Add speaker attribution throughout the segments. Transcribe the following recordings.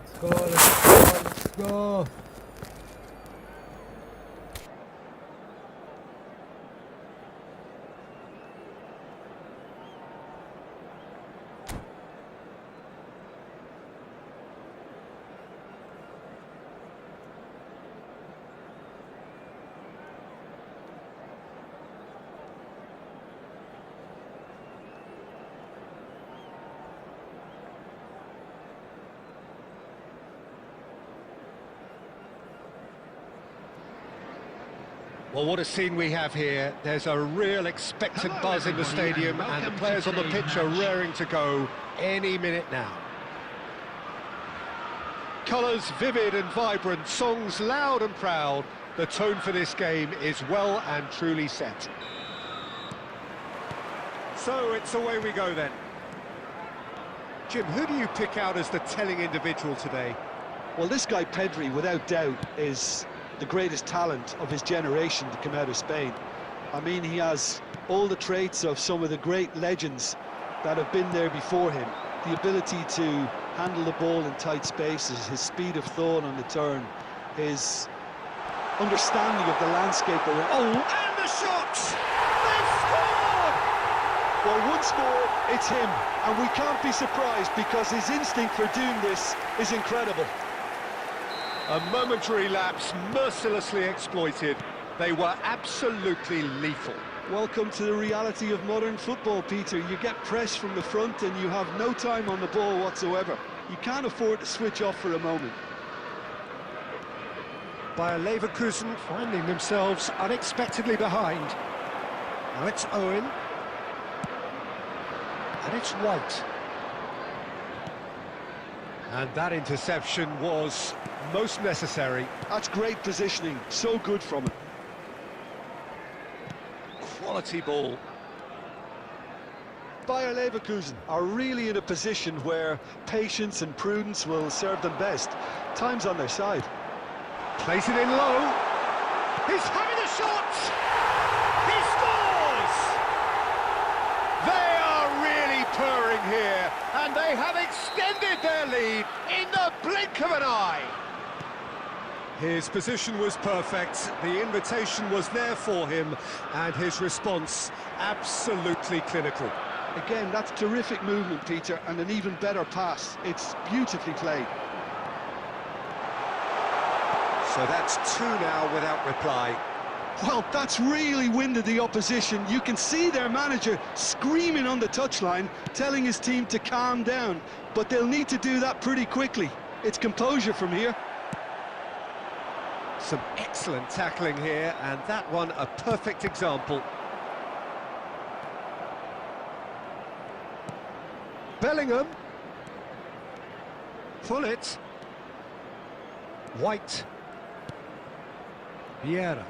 Speaker 1: Let's go, let's go, let's go.
Speaker 2: Well, what a scene we have here. There's a real expectant buzz in the stadium, and the players on the pitch are raring to go any minute now. Colours vivid and vibrant, songs loud and proud. The tone for this game is well and truly set. So it's away we go then. Jim, who do you pick out as the telling individual today?
Speaker 3: Well, this guy Pedri, without doubt, is the greatest talent of his generation to come out of Spain. I mean, he has all the traits of some of the great legends that have been there before him. The ability to handle the ball in tight spaces, his speed of thought on the turn, his understanding of the landscape around.
Speaker 2: Oh, and the shot! They've scored!
Speaker 3: Well, once more, it's him, and we can't be surprised because his instinct for doing this is incredible.
Speaker 2: A momentary lapse, mercilessly exploited. They were absolutely lethal.
Speaker 3: Welcome to the reality of modern football, Peter. You get press from the front and you have no time on the ball whatsoever. You can't afford to switch off for a moment.
Speaker 2: Bayer Leverkusen finding themselves unexpectedly behind. Now it's Owen. And it's White. And that interception was most necessary.
Speaker 3: That's great positioning, so good from him.
Speaker 2: Quality ball.
Speaker 3: Bayer Leverkusen are really in a position where patience and prudence will serve them best. Time's on their side.
Speaker 2: Place it in low. He's having a shot! He scores! They are really purring here, and they have extended their lead in the blink of an eye. His position was perfect, the invitation was there for him, and his response absolutely clinical.
Speaker 3: Again, that's terrific movement, Peter, and an even better pass. It's beautifully played.
Speaker 2: So that's two now without reply.
Speaker 3: Well, that's really winded the opposition. You can see their manager screaming on the touchline, telling his team to calm down, but they'll need to do that pretty quickly. It's composure from here.
Speaker 2: Some excellent tackling here, and that one a perfect example. Bellingham. Pullet. White. Vieira.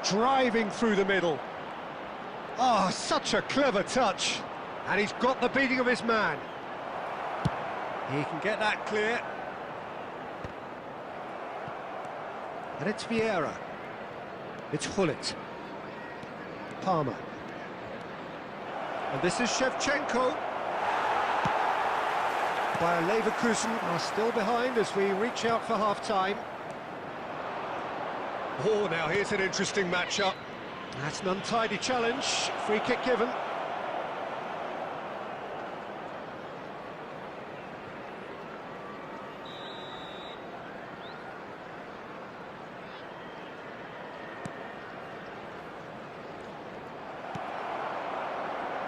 Speaker 2: Driving through the middle. Oh, such a clever touch. And he's got the beating of his man. He can get that clear. And it's Vieira. It's Hullet. Palmer. And this is Shevchenko. Bayer Leverkusen are still behind as we reach out for half-time. Oh, now here's an interesting matchup. That's an untidy challenge. Free kick given.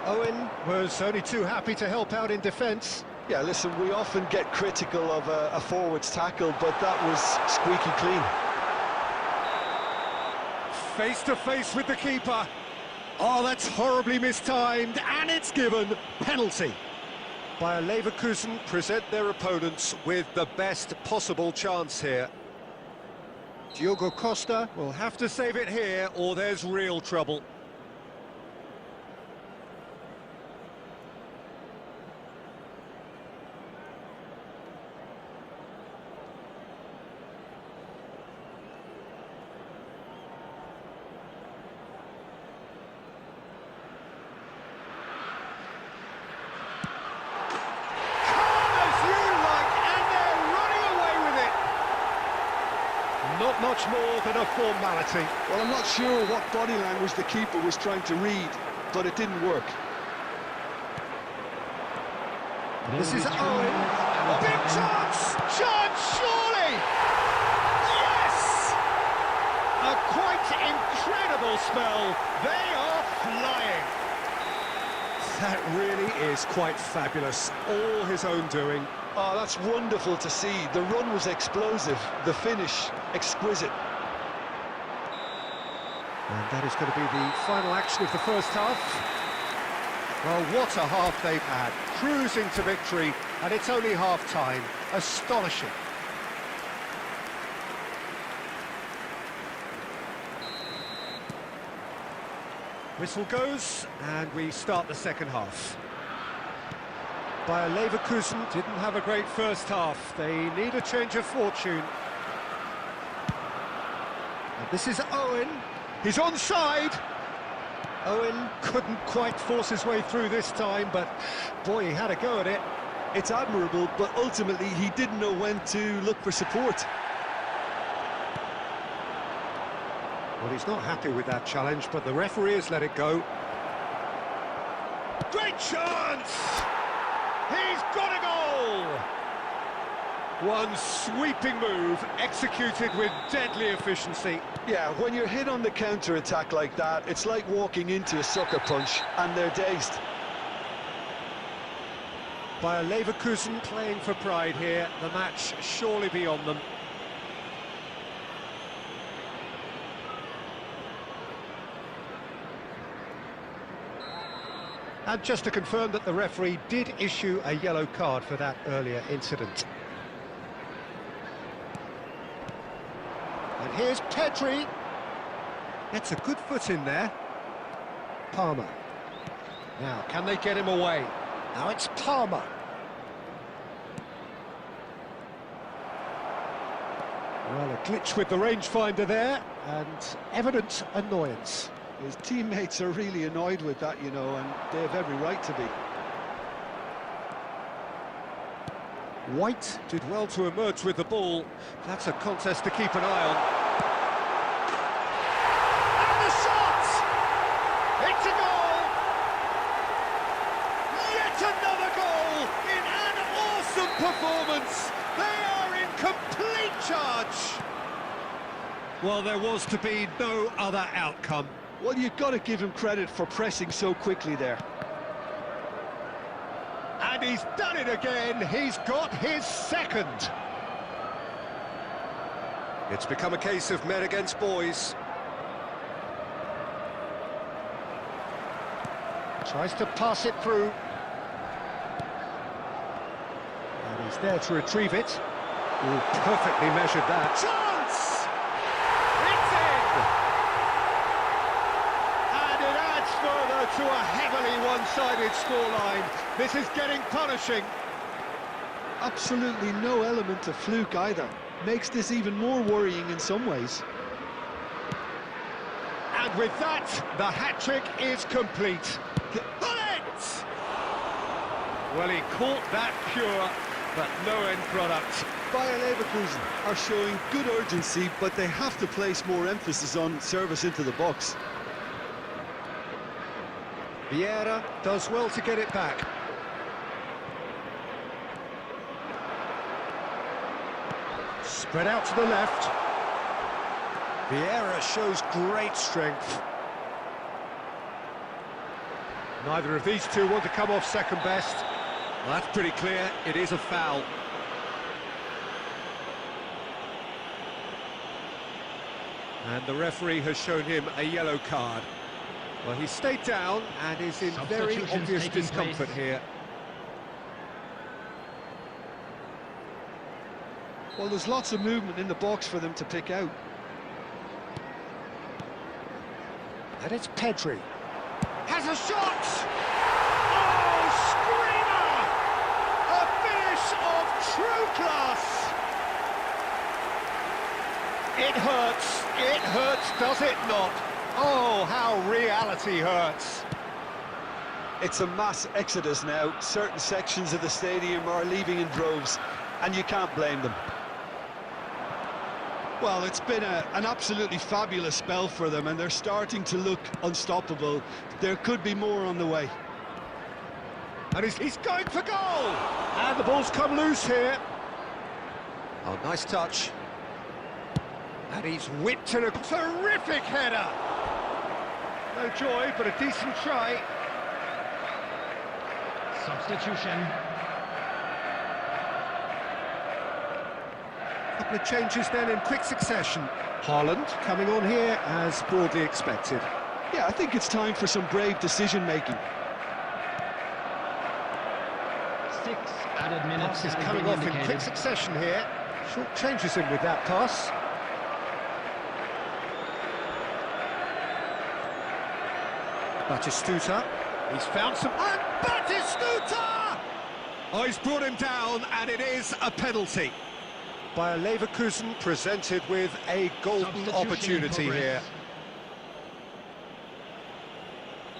Speaker 2: Owen was only too happy to help out in defence.
Speaker 3: Yeah, listen, we often get critical of a forward's tackle, but that was squeaky clean.
Speaker 2: Face to face with the keeper. Oh, that's horribly mistimed, and it's given. Penalty. Bayer Leverkusen present their opponents with the best possible chance here. Diogo Costa will have to save it here, or there's real trouble. much more than a formality.
Speaker 3: Well, I'm not sure what body language the keeper was trying to read, but it didn't work.
Speaker 2: This is Owen. Big chance! Chance, surely! Yes! A quite incredible spell. They are flying. That really is quite fabulous. All his own doing.
Speaker 3: Oh, that's wonderful to see. The run was explosive, the finish exquisite.
Speaker 2: And that is going to be the final action of the first half. Well, what a half they've had. Cruising to victory, and it's only half-time. Astonishing. Whistle goes, and we start the second half. Bayer Leverkusen didn't have a great first half. They need a change of fortune. And this is Owen. He's onside. Owen couldn't quite force his way through this time, but boy, he had a go at it.
Speaker 3: It's admirable, but ultimately he didn't know when to look for support.
Speaker 2: Well, he's not happy with that challenge, but the referee has let it go. Great chance! He's got a goal! One sweeping move, executed with deadly efficiency.
Speaker 3: Yeah, when you're hit on the counter-attack like that, it's like walking into a sucker punch, and they're dazed.
Speaker 2: Bayer Leverkusen playing for pride here. The match surely beyond them. And just to confirm that the referee did issue a yellow card for that earlier incident. And here's Pedri. Gets a good foot in there. Palmer. Now, can they get him away? Now it's Palmer. Well, a glitch with the rangefinder there, and evident annoyance.
Speaker 3: His teammates are really annoyed with that, you know, and they have every right to be.
Speaker 2: White did well to emerge with the ball. That's a contest to keep an eye on. And the shot! It's a goal! Yet another goal in an awesome performance! They are in complete charge! Well, there was to be no other outcome.
Speaker 3: Well, you've got to give him credit for pressing so quickly there.
Speaker 2: And he's done it again. He's got his second. It's become a case of men against boys. Tries to pass it through. And he's there to retrieve it. Ooh, perfectly measured that. Chance! It's in! And it adds further to a heavily one-sided scoreline. This is getting punishing.
Speaker 3: Absolutely no element of fluke either. Makes this even more worrying in some ways.
Speaker 2: And with that, the hat-trick is complete. Bullet! Well, he caught that cure, but no end product.
Speaker 3: Bayer Leverkusen are showing good urgency, but they have to place more emphasis on service into the box.
Speaker 2: Vieira does well to get it back. Spread out to the left. Vieira shows great strength. Neither of these two want to come off second best. Well, that's pretty clear. It is a foul. And the referee has shown him a yellow card. Well, he stayed down and is in very obvious discomfort here.
Speaker 3: Well, there's lots of movement in the box for them to pick out.
Speaker 2: And it's Pedri. Has a shot! Oh, screamer! A finish of true class! It hurts, does it not? Oh, how reality hurts.
Speaker 3: It's a mass exodus now. Certain sections of the stadium are leaving in droves, and you can't blame them. Well, it's been an absolutely fabulous spell for them, and they're starting to look unstoppable. There could be more on the way.
Speaker 2: And he's going for goal! And the ball's come loose here. Oh, nice touch. And he's whipped in a terrific header. No joy, but a decent try.
Speaker 4: Substitution.
Speaker 2: Couple of changes then in quick succession. Haaland coming on here as broadly expected.
Speaker 3: Yeah, I think it's time for some brave decision-making.
Speaker 4: 6 added minutes
Speaker 2: Pass is
Speaker 4: has
Speaker 2: coming
Speaker 4: been
Speaker 2: off in
Speaker 4: indicated.
Speaker 2: quick succession here. Short changes in with that pass. Batistuta. He's found some... And Batistuta! Oh, he's brought him down, and it is a penalty. Bayer Leverkusen presented with a golden
Speaker 4: Substitution
Speaker 2: opportunity
Speaker 4: in
Speaker 2: here.
Speaker 4: progress.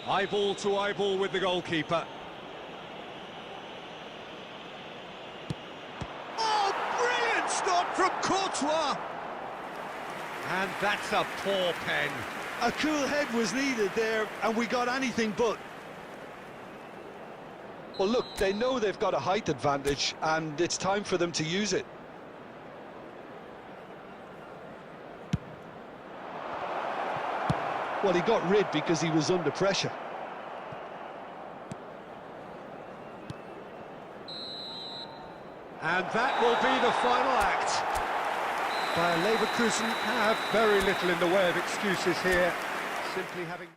Speaker 2: Eyeball to eyeball with the goalkeeper. Oh, brilliant stop from Courtois! And that's a poor pen.
Speaker 3: A cool head was needed there, and we got anything but. Well, look, they know they've got a height advantage, and it's time for them to use it. Well, he got rid because he was under pressure.
Speaker 2: And that will be the final act. Bayer Leverkusen have very little in the way of excuses here. Simply having...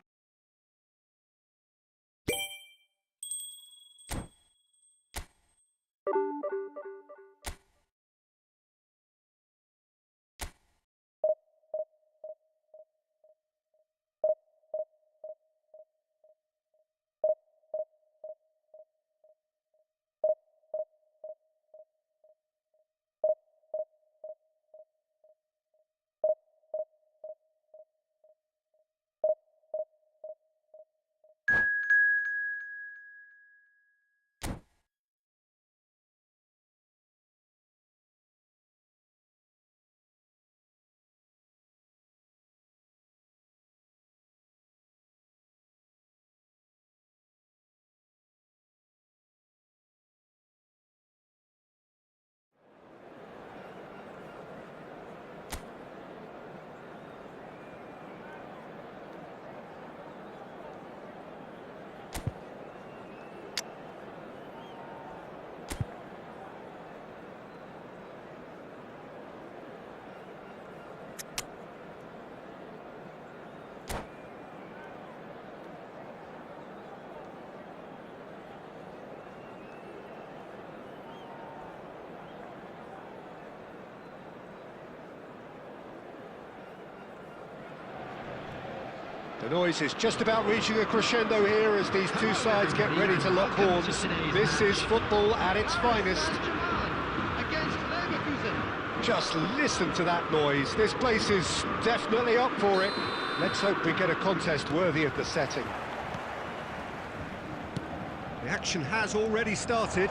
Speaker 2: The noise is just about reaching a crescendo here as these two sides get ready to lock horns. This is football at its finest. Just listen to that noise. This place is definitely up for it. Let's hope we get a contest worthy of the setting. The action has already started.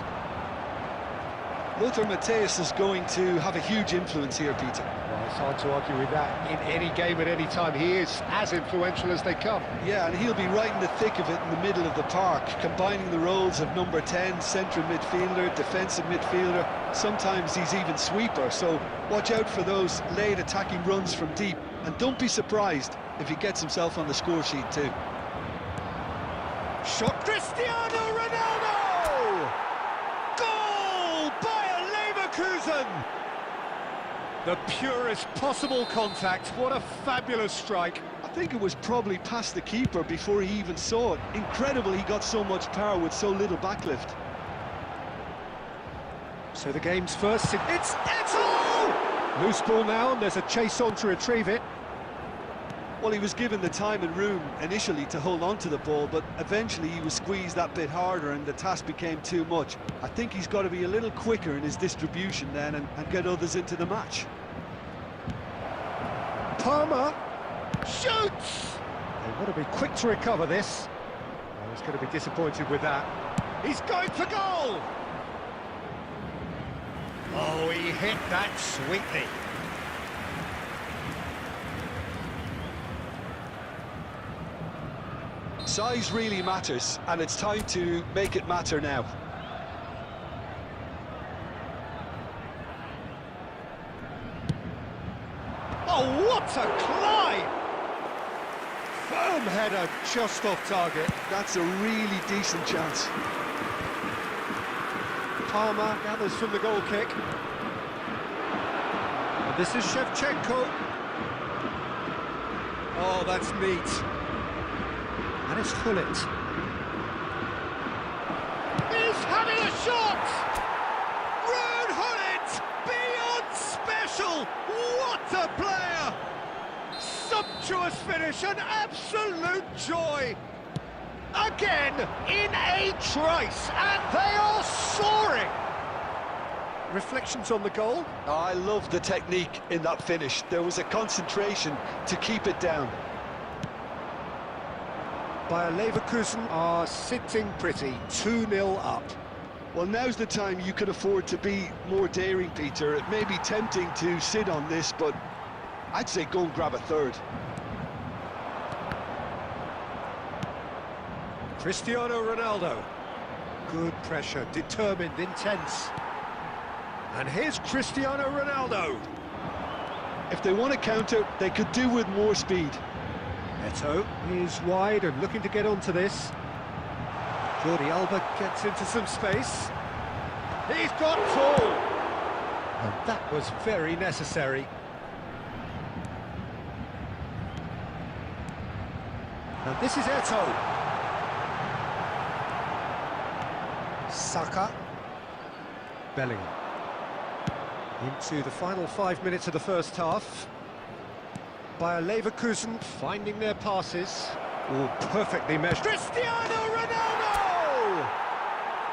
Speaker 3: Lothar Matthäus is going to have a huge influence here, Peter.
Speaker 2: Well, it's hard to argue with that in any game at any time. He is as influential as they come.
Speaker 3: Yeah, and he'll be right in the thick of it in the middle of the park, combining the roles of number 10, central midfielder, defensive midfielder. Sometimes he's even sweeper, so watch out for those late attacking runs from deep. And don't be surprised if he gets himself on the score sheet too.
Speaker 2: Shot Cristiano Ronaldo! Goal! Bayer Leverkusen! The purest possible contact. What a fabulous strike.
Speaker 3: I think it was probably past the keeper before he even saw it. Incredible he got so much power with so little backlift.
Speaker 2: So the game's first... It's Eto! Loose ball now, and there's a chase on to retrieve it.
Speaker 3: Well, he was given the time and room initially to hold on to the ball, but eventually he was squeezed that bit harder and the task became too much. I think he's got to be a little quicker in his distribution then and get others into the match.
Speaker 2: Palmer shoots! They've got to be quick to recover this. Oh, he's going to be disappointed with that. He's going for goal! Oh, he hit that sweetly.
Speaker 3: Size really matters, and it's time to make it matter now.
Speaker 2: Oh, what a climb! Firm header just off target.
Speaker 3: That's a really decent chance.
Speaker 2: Palmer gathers from the goal kick. And this is Shevchenko. Oh, that's neat. And it's Hullet. He's having a shot! Ruud Hullet! Beyond special! What a player! Sumptuous finish, an absolute joy! Again, in a trice, and they are soaring! Reflections on the goal?
Speaker 3: Oh, I love the technique in that finish. There was a concentration to keep it down.
Speaker 2: Bayer Leverkusen are sitting pretty, 2-0 up.
Speaker 3: Well, now's the time you can afford to be more daring, Peter. It may be tempting to sit on this, but I'd say go and grab a third.
Speaker 2: Cristiano Ronaldo. Good pressure, determined, intense. And here's Cristiano Ronaldo.
Speaker 3: If they want to counter, they could do with more speed.
Speaker 2: Neto is wide and looking to get onto this. Jordi Alba gets into some space. He's got tall. And that was very necessary. And this is Eto. Saka. Bellingham. Into the final 5 minutes of the first half. Bayer Leverkusen finding their passes. Oh, perfectly measured. Cristiano Ronaldo!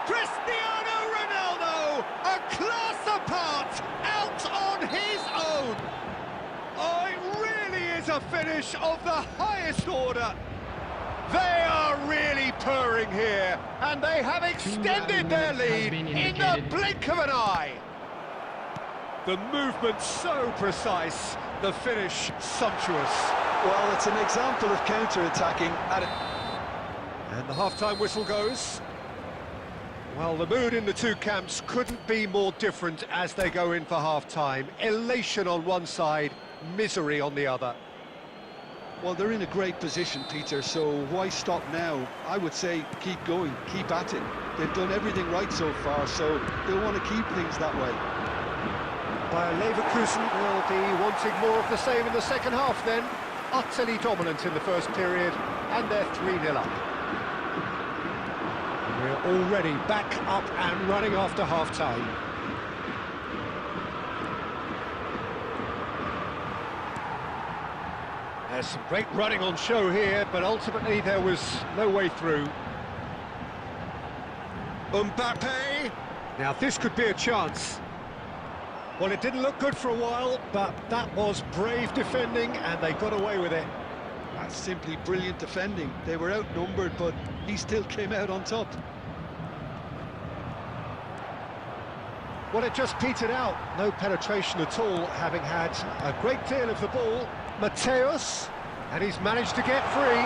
Speaker 2: Cristiano Ronaldo, a class apart, out on his own. Oh, it really is a finish of the highest order. They are really purring here, and they have extended their lead in the blink of an eye. The movement so precise, the finish sumptuous.
Speaker 3: Well, it's an example of counter-attacking
Speaker 2: And the half-time whistle goes. Well, the mood in the two camps couldn't be more different as they go in for half-time. Elation on one side, misery on the other.
Speaker 3: Well, they're in a great position, Peter, so why stop now? I would say keep going, keep at it. They've done everything right so far, so they'll want to keep things that way.
Speaker 2: Bayer Leverkusen will be wanting more of the same in the second half then. Utterly dominant in the first period, and they're 3-0 up. We're already back up and running after half-time. There's some great running on show here, but ultimately there was no way through. Mbappe! Now this could be a chance. Well, it didn't look good for a while, but that was brave defending, and they got away with it.
Speaker 3: That's simply brilliant defending. They were outnumbered, but he still came out on top.
Speaker 2: Well, it just petered out. No penetration at all, having had a great deal of the ball. Mateus, and he's managed to get free.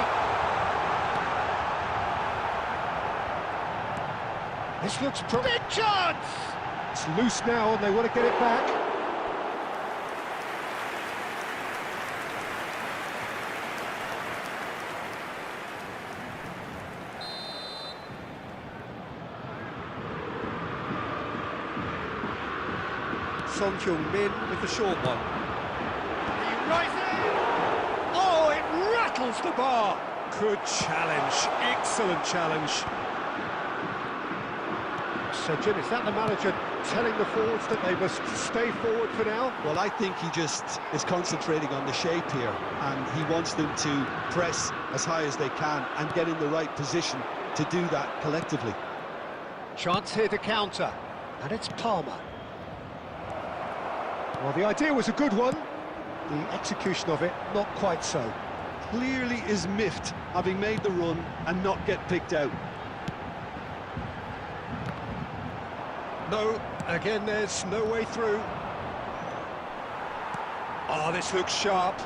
Speaker 2: This looks big chance! It's loose now, and they want to get it back. Son Heung-min with the short one. He rises! Oh, it rattles the bar! Good challenge, excellent challenge. So, Jim, is that the manager telling the forwards that they must stay forward for now?
Speaker 3: Well, I think he just is concentrating on the shape here, and he wants them to press as high as they can and get in the right position to do that collectively.
Speaker 2: Chance here to counter, and it's Palmer. Well, the idea was a good one. The execution of it, not quite so.
Speaker 3: Clearly is miffed, having made the run and not get picked out.
Speaker 2: No, again, there's no way through. Oh, this looks sharp.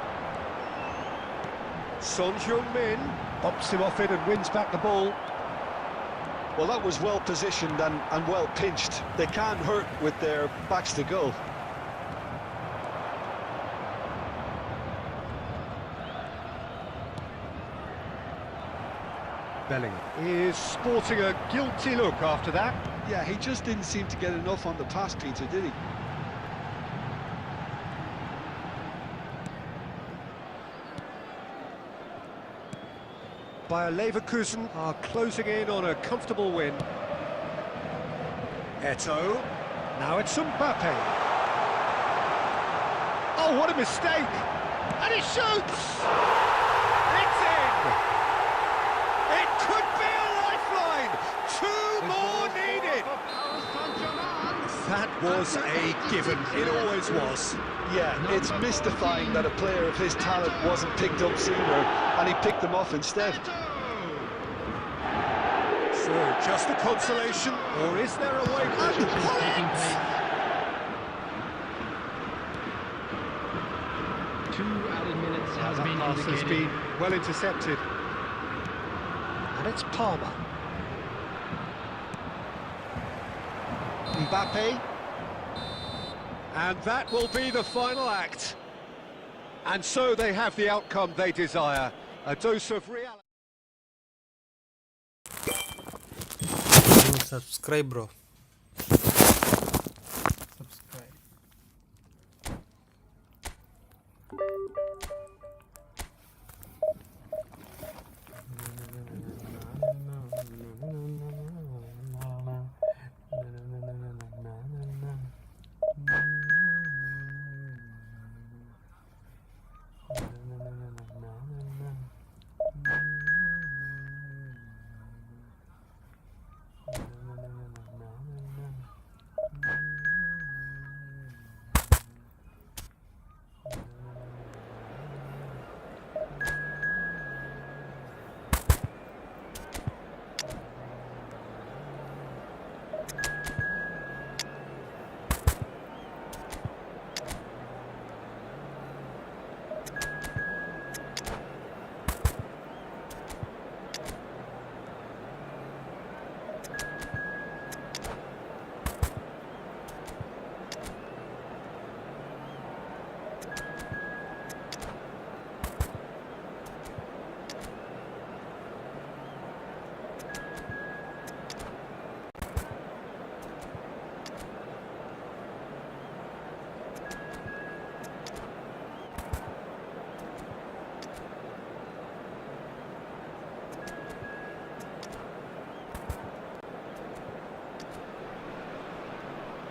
Speaker 2: Son Heung-min bumps him off it and wins back the ball.
Speaker 3: Well, that was well positioned and well pinched. They can't hurt with their backs to goal.
Speaker 2: Bellingham is sporting a guilty look after that.
Speaker 3: Yeah, he just didn't seem to get enough on the pass, Peter, did he?
Speaker 2: Bayer Leverkusen are closing in on a comfortable win. Eto'o. Now it's Mbappe. Oh, what a mistake! And he shoots! It's in! It could be a lifeline! Two more needed! That was a given. It always was.
Speaker 3: Yeah, it's mystifying that a player of his talent wasn't picked up sooner, and he picked them off instead.
Speaker 2: So, just a consolation, or is there a way to
Speaker 4: Taking place. 2 added minutes has
Speaker 2: that
Speaker 4: been
Speaker 2: pass has
Speaker 4: indicated.
Speaker 2: been well intercepted. And it's Palmer. Mbappe. And that will be the final act. And so they have the outcome they desire. A dose of reality.
Speaker 1: Subscribe, bro. Subscribe.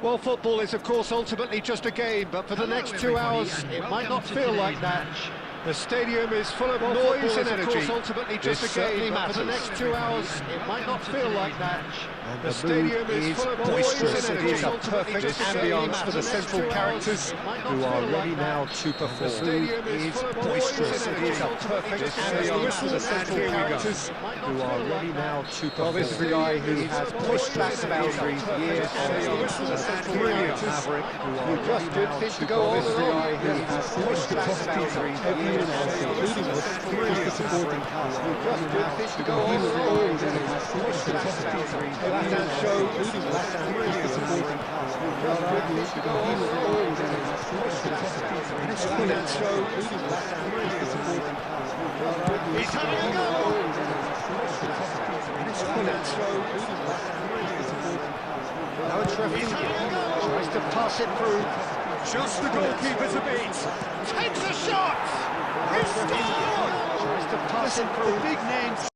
Speaker 2: Well, football is, of course, ultimately just a game, but for the next 2 hours, it might not feel like that. The stadium is full of noise and energy. Of course, ultimately just a game, but for the next 2 hours, it might not feel like that. The stadium is full of boisterous. It is a perfect ambience for the central characters who are ready now to perform. The stadium is boisterous. It is a perfect ambience for the central characters who are ready now to perform. Well, this is the guy who has pushed back the boundaries year on year. Brilliant maverick who just did things to go on. This is the guy who has pushed back the boundaries every year on year, including the supporting cast. Who just did things to go on. Pushed back the boundaries. Last show, including the supporting cast. Who just did things to go on. Last show, including the supporting cast. He's having a go. Now it's Rafinha, tries to pass it through, just the goalkeeper to beat, takes a shot, he scored! Tries to pass it through, big names.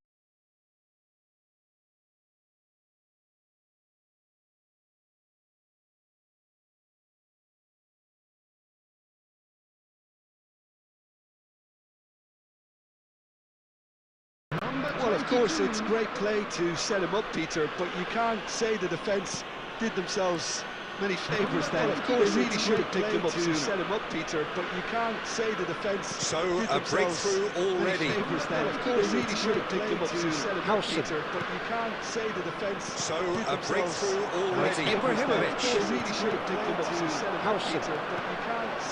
Speaker 2: Well, of course, it's great play to set him up, Peter, but you can't say the defence did themselves
Speaker 3: many favours then.
Speaker 2: Of course,
Speaker 3: they really
Speaker 2: it's
Speaker 3: should have picked him up
Speaker 2: to
Speaker 3: sooner.
Speaker 2: set him up, Peter, but you can't say the defence.
Speaker 5: So
Speaker 2: did
Speaker 5: a
Speaker 2: themselves
Speaker 5: breakthrough already.
Speaker 3: Many favours then.
Speaker 2: Of course,
Speaker 3: they really
Speaker 2: it's
Speaker 3: should have picked him up
Speaker 2: to
Speaker 3: sooner.
Speaker 2: set him up,
Speaker 5: Howson.
Speaker 2: Peter, but you can't say the defence.
Speaker 5: So
Speaker 2: did
Speaker 5: a
Speaker 2: themselves.
Speaker 5: breakthrough already.
Speaker 2: Ibrahimovic.
Speaker 3: They really should have picked him up sooner.
Speaker 2: Howson.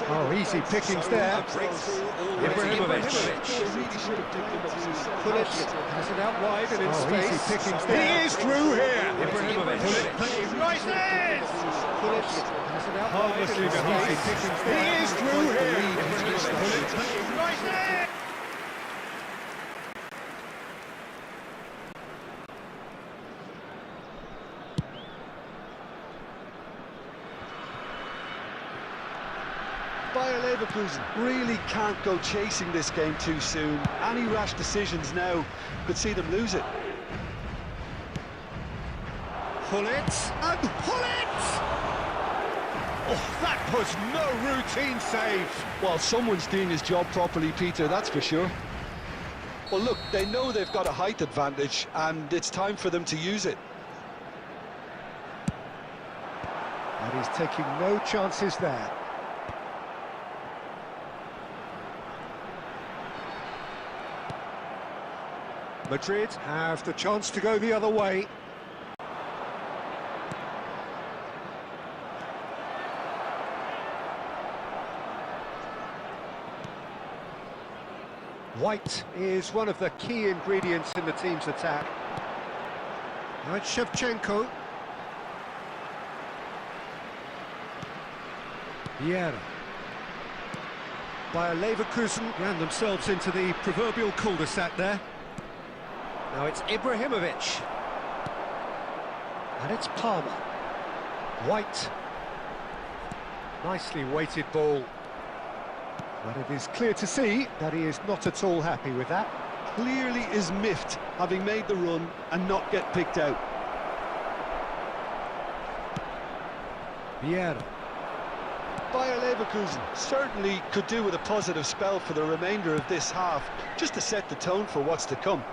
Speaker 1: Oh, easy pickings there.
Speaker 5: A breakthrough already.
Speaker 1: Ibrahimovic.
Speaker 3: They really should have picked him up sooner.
Speaker 2: Pullet has it out wide and in
Speaker 1: Oh,
Speaker 2: space.
Speaker 1: easy pickings
Speaker 2: He
Speaker 1: there.
Speaker 2: is through here.
Speaker 1: Ibrahimovic.
Speaker 2: Right there. Pullet has it out wide and
Speaker 1: Harmlessly
Speaker 2: in
Speaker 1: behind.
Speaker 2: space. He is through here. Right there.
Speaker 3: Bayer Leverkusen really can't go chasing this game too soon. Any rash decisions now could see them lose it.
Speaker 2: Pull it and pull it! Oh, that was no routine save.
Speaker 3: Well, someone's doing his job properly, Peter, that's for sure. Well, look, they know they've got a height advantage, and it's time for them to use it.
Speaker 2: And he's taking no chances there. Madrid have the chance to go the other way. White is one of the key ingredients in the team's attack. Now it's Shevchenko. Vieira. Bayer Leverkusen ran themselves into the proverbial cul-de-sac there. Now it's Ibrahimovic. And it's Palmer. White. Nicely weighted ball. But it is clear to see that he is not at all happy with that.
Speaker 3: Clearly is miffed, having made the run and not get picked out.
Speaker 2: Vieira.
Speaker 3: Bayer Leverkusen certainly could do with a positive spell for the remainder of this half, just to set the tone for what's to come.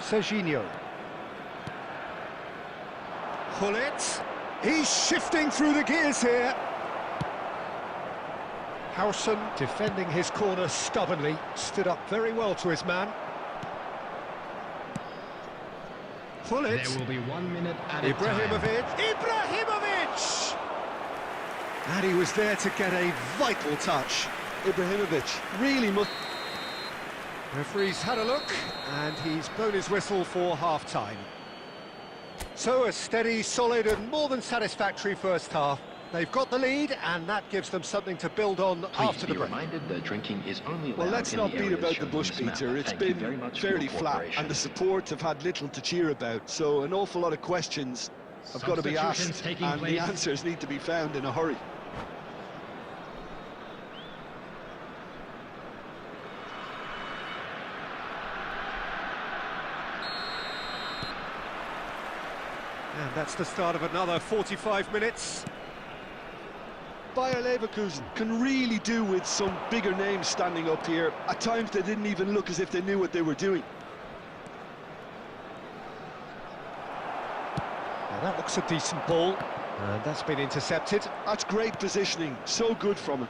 Speaker 2: Serginho. Pull it. He's shifting through the gears here. Howson defending his corner stubbornly, stood up very well to his man. Pull it.
Speaker 4: There will be 1 minute added time.
Speaker 2: Ibrahimovic! And he was there to get a vital touch.
Speaker 3: Ibrahimovic really must...
Speaker 2: Referee's had a look, and he's blown his whistle for half-time. So a steady, solid and more than satisfactory first half. They've got the lead, and that gives them something to build on after the break.
Speaker 6: Reminded that drinking is only allowed
Speaker 3: Well, let's
Speaker 6: in
Speaker 3: not
Speaker 6: the
Speaker 3: beat
Speaker 6: areas
Speaker 3: about the
Speaker 6: shown
Speaker 3: bush,
Speaker 6: on this map.
Speaker 3: Peter. It's
Speaker 6: Thank you very
Speaker 3: been
Speaker 6: much for
Speaker 3: fairly
Speaker 6: your
Speaker 3: flat,
Speaker 6: cooperation.
Speaker 3: and the support have had little to cheer about, so an awful lot of questions have got to be
Speaker 4: Substitutions
Speaker 3: asked,
Speaker 4: taking
Speaker 3: and the
Speaker 4: place.
Speaker 3: answers need to be found in a hurry.
Speaker 2: And that's the start of another 45 minutes.
Speaker 3: Bayer Leverkusen can really do with some bigger names standing up here. At times they didn't even look as if they knew what they were doing.
Speaker 2: Now that looks a decent ball, and that's been intercepted.
Speaker 3: That's great positioning, so good from him.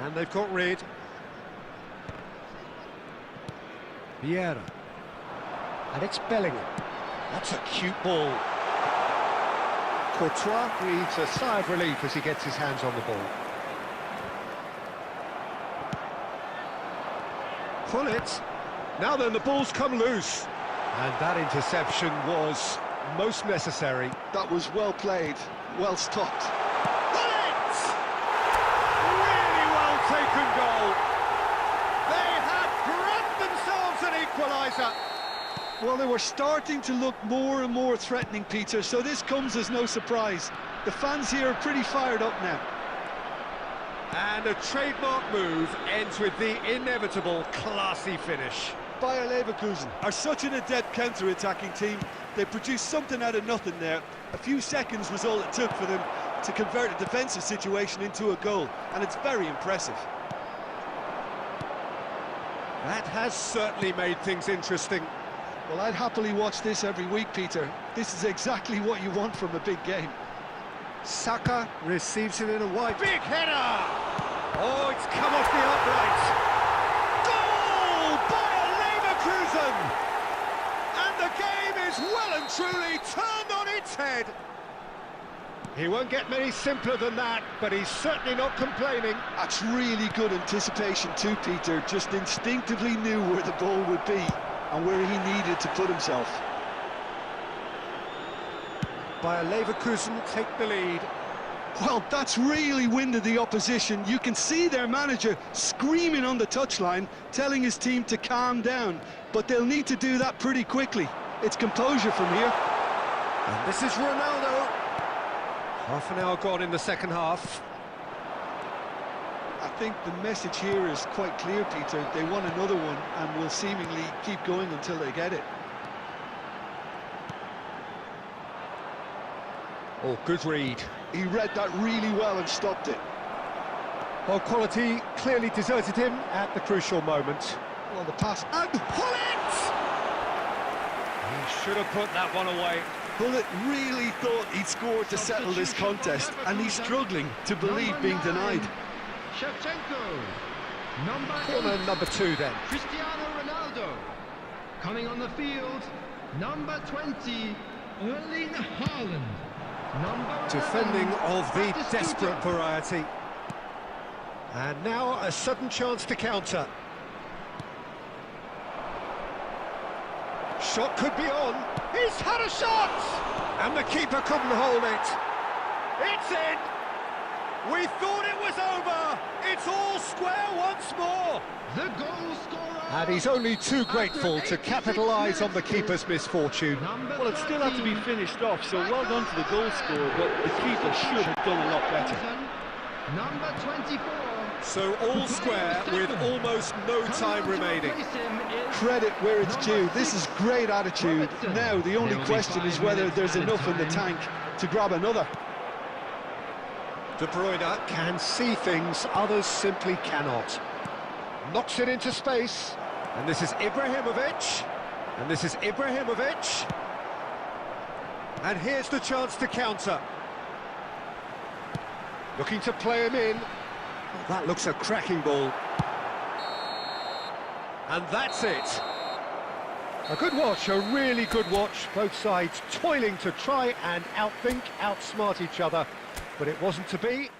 Speaker 2: And they've got rid. Vieira. And it's Bellingham. That's a cute ball. Courtois breathes a sigh of relief as he gets his hands on the ball. Pull it. Now then, the ball's come loose. And that interception was most necessary.
Speaker 3: That was well played, well stopped.
Speaker 2: Pull it! Really well taken goal. They have grabbed themselves an equaliser.
Speaker 3: Well, they were starting to look more and more threatening, Peter, so this comes as no surprise. The fans here are pretty fired up now.
Speaker 2: And a trademark move ends with the inevitable classy finish.
Speaker 3: Bayer Leverkusen are such an adept counter-attacking team. They produced something out of nothing there. A few seconds was all it took for them to convert a defensive situation into a goal, and it's very impressive.
Speaker 2: That has certainly made things interesting.
Speaker 3: Well, I'd happily watch this every week, Peter. This is exactly what you want from a big game.
Speaker 2: Saka receives it in a wide... Big header! Oh, it's come off the upright. Goal by Leverkusen! And the game is well and truly turned on its head. He won't get many simpler than that, but he's certainly not complaining.
Speaker 3: That's really good anticipation too, Peter. Just instinctively knew where the ball would be and where he needed to put himself.
Speaker 2: Bayer Leverkusen take the lead.
Speaker 3: Well, that's really winded the opposition. You can see their manager screaming on the touchline, telling his team to calm down. But they'll need to do that pretty quickly. It's composure from here.
Speaker 2: And this is Ronaldo. Half an hour gone in the second half.
Speaker 3: I think the message here is quite clear, Peter. They want another one and will seemingly keep going until they get it.
Speaker 2: Oh, good read.
Speaker 3: He read that really well and stopped it.
Speaker 2: Well, quality clearly deserted him at the crucial moment.
Speaker 3: Well, the pass...
Speaker 2: And pull it! He should have put that one away.
Speaker 3: Bullet really thought he'd scored to settle this contest, and he's struggling to believe being denied.
Speaker 2: Corner number 2 then.
Speaker 4: Cristiano Ronaldo. Coming on the field, number 20, Erling Haaland. Number
Speaker 2: Defending
Speaker 4: 11,
Speaker 2: of the
Speaker 4: Batistuta.
Speaker 2: desperate variety. And now a sudden chance to counter. Shot could be on. He's had a shot! And the keeper couldn't hold it. It's in! We thought it was over! It's all square once more!
Speaker 4: The goal scorer.
Speaker 2: And he's only too grateful to capitalise on the keeper's misfortune.
Speaker 3: Well, it still had to be finished off, so well done to the goal scorer, but the keeper should have done a lot better.
Speaker 4: Number 24.
Speaker 2: So all square with almost no time remaining.
Speaker 3: Credit where it's due. This is great attitude. Now, the only question is whether there's enough in the tank to grab another.
Speaker 2: De Bruyne can see things others simply cannot. Knocks it into space. And this is Ibrahimovic. And this is Ibrahimovic. And here's the chance to counter. Looking to play him in. Oh, that looks a cracking ball. And that's it. A good watch, a really good watch. Both sides toiling to try and outthink, outsmart each other. But it wasn't to be.